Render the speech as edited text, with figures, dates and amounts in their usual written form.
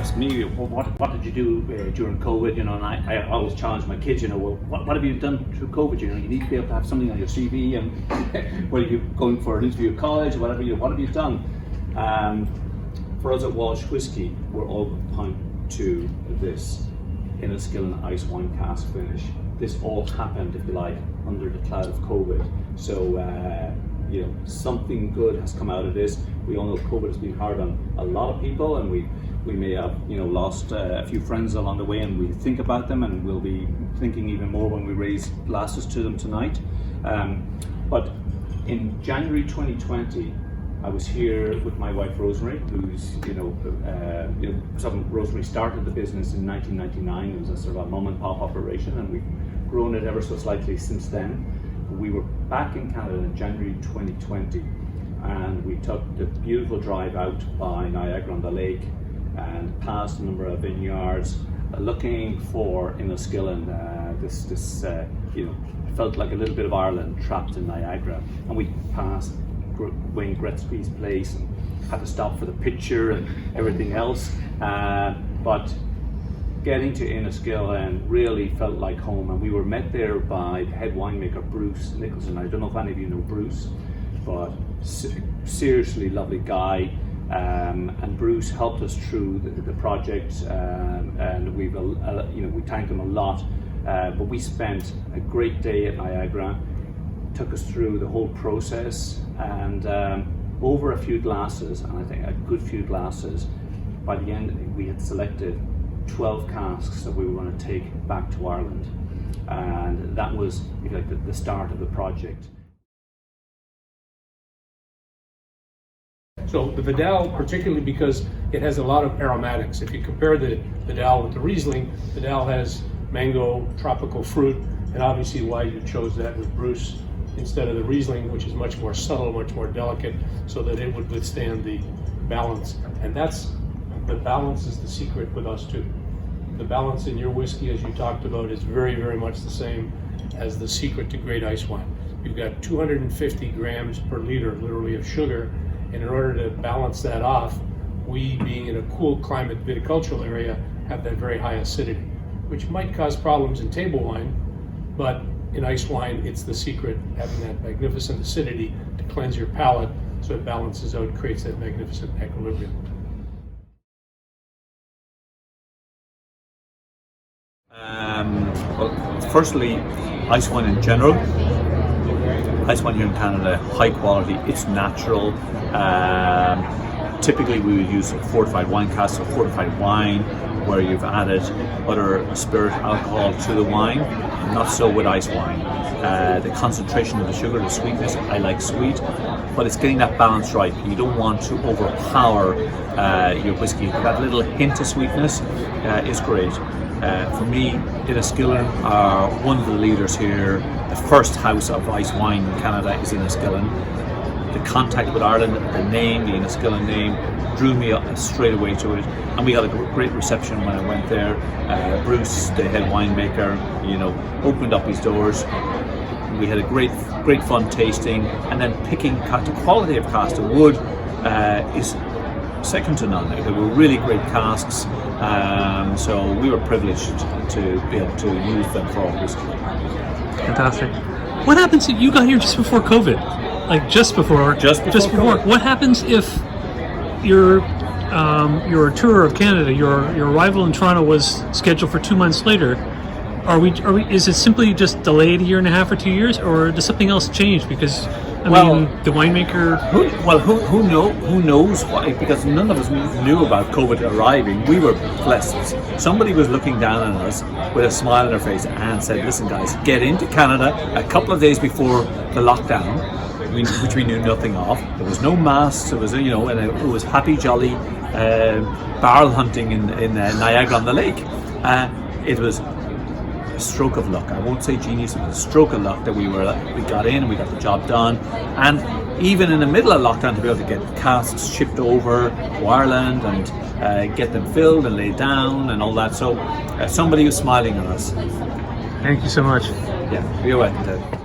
ask me, what did you do during COVID? You know, and I always challenge my kids. You know, well, what have you done through COVID? You know, you need to be able to have something on your CV, and whether you're going for an interview at college, whatever. What have you done? For us at Walsh Whiskey, we're all point to this Inniskillin Icewine Cask finish. This all happened, if you like, under the cloud of COVID. So, you know, something good has come out of this. We all know COVID has been hard on a lot of people, and we may have, you know, lost a few friends along the way, and we think about them, and we'll be thinking even more when we raise glasses to them tonight. But in January 2020, I was here with my wife Rosemary, who's, Rosemary started the business in 1999. It was a sort of a mom and pop operation, and we've grown it ever so slightly since then. We were back in Canada in January 2020, and we took the beautiful drive out by Niagara-on-the-Lake and passed a number of vineyards, looking for Inniskillin. This felt like a little bit of Ireland trapped in Niagara, and we passed Wayne Gretzky's place and had to stop for the picture and everything else. But getting to Inniskillin really felt like home, and we were met there by the head winemaker Bruce Nicholson. I don't know if any of you know Bruce, but seriously lovely guy. And Bruce helped us through the project, and we thank him a lot. But we spent a great day at Niagara. Took us through the whole process, and over a few glasses, and I think a good few glasses, by the end we had selected 12 casks that we were going to take back to Ireland, and that was, if you like, the start of the project. So the Vidal, particularly because it has a lot of aromatics. If you compare the Vidal with the Riesling, Vidal has mango, tropical fruit, and obviously why you chose that with Bruce instead of the Riesling, which is much more subtle, much more delicate, so that it would withstand the balance. And the balance is the secret with us too. The balance in your whiskey, as you talked about, is very, very much the same as the secret to great ice wine. You've got 250 grams per liter, literally, of sugar, and in order to balance that off, we, being in a cool climate viticultural area, have that very high acidity, which might cause problems in table wine, but in ice wine, it's the secret, having that magnificent acidity to cleanse your palate, so it balances out, creates that magnificent equilibrium. Well, firstly, ice wine in general. Ice wine here in Canada, high quality, it's natural. Typically we would use a fortified wine cask, or fortified wine, where you've added other spirit alcohol to the wine. Not so with ice wine. The concentration of the sugar, the sweetness, I like sweet, but it's getting that balance right. You don't want to overpower your whiskey. That little hint of sweetness is great. For me, Inniskillin are one of the leaders here. The first house of ice wine in Canada is Inniskillin. The contact with Ireland, the name, the Inniskillin name, drew me straight away to it, and we had a great reception when I went there. Bruce, the head winemaker, opened up his doors. We had a great fun tasting, and then picking the quality of cask. The wood is second to none. They were really great casks, so we were privileged to be able to use them for our whiskey. Fantastic. What happens if you got here just before COVID? Like just before. What happens if your tour of Canada, your arrival in Toronto was scheduled for 2 months later? Is it simply just delayed a year and a half or 2 years, or does something else change? Because the winemaker. Who knows why? Because none of us knew about COVID arriving. We were blessed. Somebody was looking down on us with a smile on their face and said, "Listen, guys, get into Canada a couple of days before the lockdown," which we knew nothing of. There was no masks. There was, and it was happy, jolly barrel hunting in Niagara-on-the-Lake. It was a stroke of luck. I won't say genius. It was a stroke of luck that we got in and we got the job done. And even in the middle of lockdown, to be able to get casks shipped over to Ireland and get them filled and laid down and all that. So somebody was smiling on us. Thank you so much. Yeah, you're welcome, Ted.